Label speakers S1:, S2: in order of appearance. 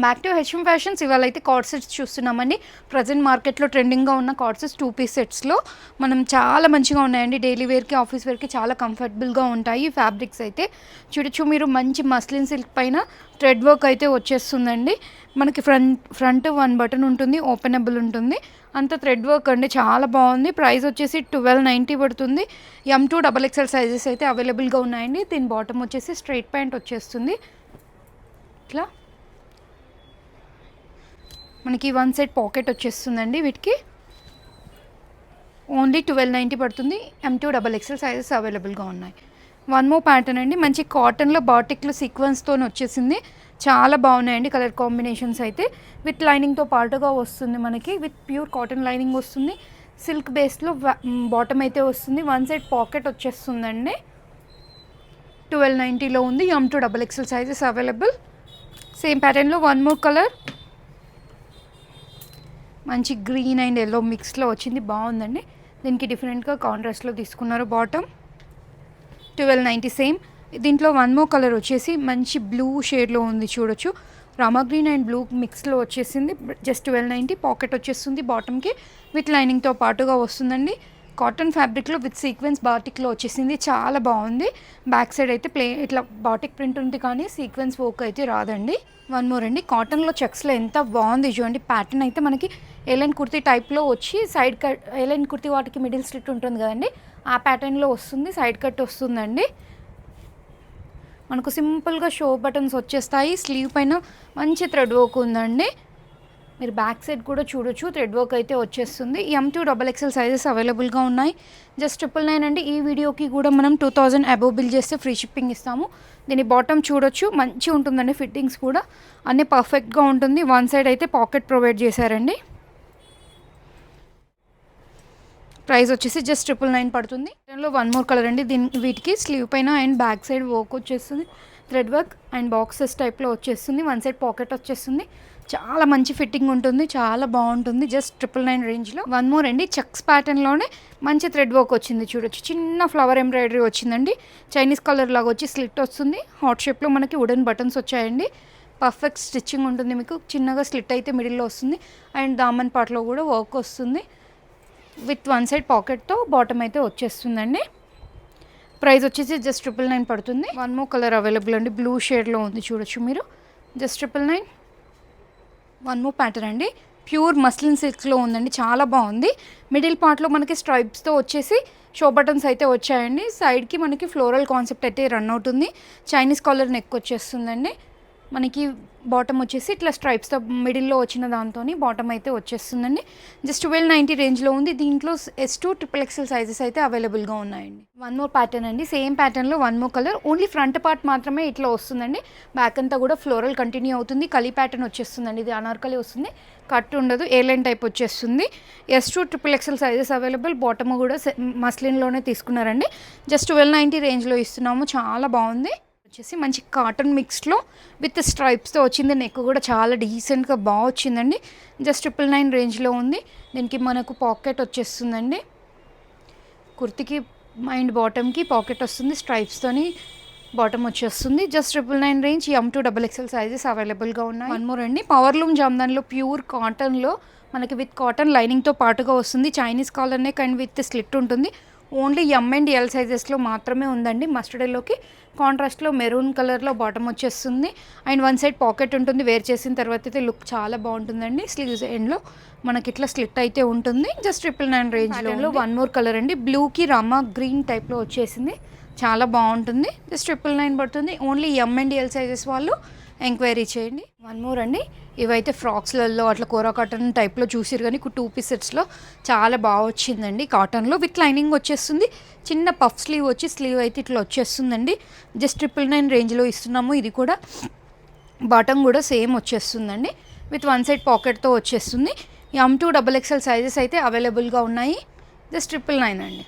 S1: Welcome back to HM fashions. ఇవాళ అయితే card sets చూస్తున్నామండి. ప్రజెంట్ మార్కెట్లో ట్రెండింగ్గా ఉన్న కార్డ్ సెట్స్ 2 పీస్ సెట్స్లో మనం చాలా మంచిగా ఉన్నాయండి. డైలీ వేర్కి, ఆఫీస్ వేర్కి చాలా కంఫర్టబుల్గా ఉంటాయి. ఫ్యాబ్రిక్స్ అయితే చూడొచ్చు మీరు, మంచి మస్లిన్ సిల్క్ పైన థ్రెడ్ వర్క్ అయితే వచ్చేస్తుందండి. మనకి ఫ్రంట్ 1 బటన్ ఉంటుంది, ఓపెనబుల్ ఉంటుంది, అంత థ్రెడ్ వర్క్ అండి, చాలా బాగుంది. ప్రైస్ వచ్చేసి 1290 పడుతుంది. M2 XXL సైజెస్ అయితే అవైలబుల్గా ఉన్నాయండి. దీని బాటమ్ వచ్చేసి స్ట్రైట్ ప్యాంట్ వచ్చేస్తుంది. ఇట్లా మనకి 1 సెట్ పాకెట్ వచ్చేస్తుందండి. వీటికి ఓన్లీ 1290 పడుతుంది. M2 XXL సైజెస్ అవైలబుల్గా ఉన్నాయి. 1 మోర్ ప్యాటర్న్ అండి, మంచి కాటన్లో బాటిక్లో సీక్వెన్స్తో వచ్చేసింది. చాలా బాగున్నాయండి కలర్ కాంబినేషన్స్ అయితే. విత్ లైనింగ్తో పాటుగా వస్తుంది మనకి, విత్ ప్యూర్ కాటన్ లైనింగ్ వస్తుంది. సిల్క్ బేస్లో బాటమ్ అయితే వస్తుంది. 1 సెట్ పాకెట్ వచ్చేస్తుందండి. 1290లో ఉంది. M2 XXL sizes available. Same ప్యాటర్న్లో 1 మోర్ కలర్, మంచి గ్రీన్ అండ్ ఎల్లో మిక్స్లో వచ్చింది, బాగుందండి. దీనికి డిఫరెంట్గా కాంట్రాస్ట్లో తీసుకున్నారు. Bottom 1290 same. దీంట్లో 1 మోర్ కలర్ వచ్చేసి మంచి బ్లూ షేడ్లో ఉంది, చూడొచ్చు. రామా గ్రీన్ అండ్ బ్లూ మిక్స్లో వచ్చేసింది. జస్ట్ 1290. పాకెట్ వచ్చేస్తుంది బాటమ్కి, విత్ లైనింగ్తో పాటుగా వస్తుందండి. కాటన్ ఫ్యాబ్రిక్లో విత్ సీక్వెన్స్ బాటిక్లో వచ్చేసింది, చాలా బాగుంది. బ్యాక్ సైడ్ అయితే ఇట్లా బాటిక్ ప్రింట్ ఉంది, కానీ సీక్వెన్స్ వర్క్ అయితే రాదండి. 1 మోర్ అండి, కాటన్లో చెక్స్లో ఎంత బాగుంది చూడండి. ప్యాటర్న్ అయితే మనకి ఎలైన్ కుర్తీ టైప్లో వచ్చి సైడ్ కట్, ఎలైన్ కుర్తీ వాటికి మిడిల్ స్లిట్ ఉంటుంది కదండి, ఆ ప్యాటర్న్లో వస్తుంది. సైడ్ కట్ వస్తుందండి. మనకు సింపుల్గా షో బటన్స్ వచ్చేస్తాయి. స్లీవ్ పైన మంచి థ్రెడ్ వర్క్ ఉందండి. మీరు బ్యాక్ సైడ్ కూడా చూడొచ్చు, థ్రెడ్ వర్క్ అయితే వచ్చేస్తుంది. M2 XXL సైజెస్ అవైలబుల్గా ఉన్నాయి. జస్ట్ 999 అండి. ఈ వీడియోకి కూడా మనం 2000 అబోవ్ బిల్ చేస్తే ఫ్రీ షిప్పింగ్ ఇస్తాము. దీని బాటమ్ చూడొచ్చు, మంచిగా ఉంటుందండి. ఫిట్టింగ్స్ కూడా అన్నీ పర్ఫెక్ట్గా ఉంటుంది. 1 సైడ్ అయితే పాకెట్ ప్రొవైడ్ చేశారండి. ప్రైస్ వచ్చేసి జస్ట్ 999 పడుతుంది. దానిలో 1 మోర్ కలర్ అండి. వీటికి స్లీవ్ పైన అండ్ బ్యాక్ సైడ్ వర్క్ వచ్చేస్తుంది. థ్రెడ్ వర్క్ అండ్ బాక్సెస్ టైప్లో వచ్చేస్తుంది. 1 సైడ్ పాకెట్ వచ్చేస్తుంది. చాలా మంచి ఫిట్టింగ్ ఉంటుంది, చాలా బాగుంటుంది. జస్ట్ 999 రేంజ్లో. 1 మోర్ అండి, చెక్స్ ప్యాటర్న్లోనే మంచి థ్రెడ్ వర్క్ వచ్చింది, చూడొచ్చు. చిన్న ఫ్లవర్ ఎంబ్రాయిడరీ వచ్చిందండి. చైనీస్ కలర్ లాగా వచ్చి స్లిట్ వస్తుంది. హాట్ షేప్లో మనకి వుడెన్ బటన్స్ వచ్చాయండి. పర్ఫెక్ట్ స్టిచ్చింగ్ ఉంటుంది మీకు. చిన్నగా స్లిట్ అయితే మిడిల్లో వస్తుంది అండ్ దామన్ పార్ట్లో కూడా వర్క్ వస్తుంది. విత్ 1 సైడ్ పాకెట్తో బాటమ్ అయితే వచ్చేస్తుందండి. ప్రైస్ వచ్చేసి జస్ట్ 999 పడుతుంది. 1 మోర్ కలర్ అవైలబుల్ అండి, బ్లూ షేడ్లో ఉంది, చూడొచ్చు మీరు. జస్ట్ 999. 1 మోర్ ప్యాటర్న్ అండి, ప్యూర్ మస్లిన్ సిల్క్లో ఉందండి, చాలా బాగుంది. మిడిల్ పార్ట్లో మనకి స్ట్రైప్స్తో వచ్చేసి షో బటన్స్ అయితే వచ్చాయండి. సైడ్కి మనకి ఫ్లోరల్ కాన్సెప్ట్ అయితే రన్ అవుతుంది. చైనీస్ కాలర్ నెక్ వచ్చేస్తుందండి. మనకి బాటమ్ వచ్చేసి ఇట్లా స్ట్రైప్స్తో మిడిల్లో వచ్చిన దాంతో బాటమ్ అయితే వచ్చేస్తుందండి. జస్ట్ 1290 రేంజ్లో ఉంది. దీంట్లో S2 XXL సైజెస్ అయితే అవైలబుల్గా ఉన్నాయండి. 1 మోర్ ప్యాటర్న్ అండి, సేమ్ ప్యాటర్న్లో 1 more colour. Only front part మాత్రమే ఇట్లా వస్తుందండి. బ్యాక్ అంతా కూడా ఫ్లోరల్ కంటిన్యూ అవుతుంది. కలీ ప్యాటర్న్ వచ్చేస్తుందండి. ఇది అనార్కలి వస్తుంది, కట్ ఉండదు, ఎయిర్లైన్ టైప్ వచ్చేస్తుంది. S2 XXL sizes available. Bottom కూడా మస్లిన్లోనే తీసుకున్నారండి. జస్ట్ 1290 రేంజ్లో ఇస్తున్నాము, చాలా బాగుంది. వచ్చేసి మంచి కాటన్ మిక్స్లో విత్ స్ట్రైప్స్తో వచ్చింది. నెక్ కూడా చాలా డీసెంట్గా బాగా వచ్చిందండి. జస్ట్ 999 రేంజ్లో ఉంది. దీనికి మనకు పాకెట్ వచ్చేస్తుందండి. కుర్తికి అండ్ బాటమ్కి పాకెట్ వస్తుంది. స్ట్రైప్స్తోని బాటమ్ వచ్చేస్తుంది. Just 999 range. M2 XXL sizes అవైలబుల్గా ఉన్నాయి. 1 మోర్ అండి, పవర్లూమ్ జామ్దాన్లో ప్యూర్ కాటన్లో మనకి విత్ కాటన్ లైనింగ్తో పాటుగా వస్తుంది. Chinese collar neck and with slit ఉంటుంది. ఓన్లీ M అండ్ L సైజెస్లో మాత్రమే ఉందండి. మస్టర్డ్ ఎల్లోకి కాంట్రాస్ట్లో మెరూన్ కలర్లో బాటమ్ వచ్చేస్తుంది అండ్ 1 సైడ్ పాకెట్ ఉంటుంది. వేర్ చేసిన తర్వాత అయితే లుక్ చాలా బాగుంటుందండి. స్లీవ్స్ ఎండ్లో మనకి ఇట్లా స్లిట్ అయితే ఉంటుంది. జస్ట్ 999 రేంజ్లో. 1 మోర్ కలర్ అండి, బ్లూకి రామా గ్రీన్ టైప్లో వచ్చేసింది, చాలా బాగుంటుంది. జస్ట్ 999 పడుతుంది. Only M and L sizes వాళ్ళు ఎంక్వైరీ చేయండి. 1 మోర్ అండి, ఇవైతే ఫ్రాక్స్లలో అట్లా కోరా కాటన్ టైప్లో చూసిరు, కానీ 2 పీస్ సెట్స్లో చాలా బాగా వచ్చిందండి. కాటన్లో విత్ లైనింగ్ వచ్చేస్తుంది. చిన్న పఫ్ స్లీవ్ వచ్చి స్లీవ్ అయితే ఇట్లా వచ్చేస్తుందండి. జస్ట్ 999 రేంజ్లో ఇస్తున్నాము. ఇది కూడా బాటమ్ కూడా సేమ్ వచ్చేస్తుందండి. విత్ 1 సైడ్ పాకెట్తో వచ్చేస్తుంది. M2 XXL సైజెస్ అయితే అవైలబుల్గా ఉన్నాయి. జస్ట్ 999 అండి.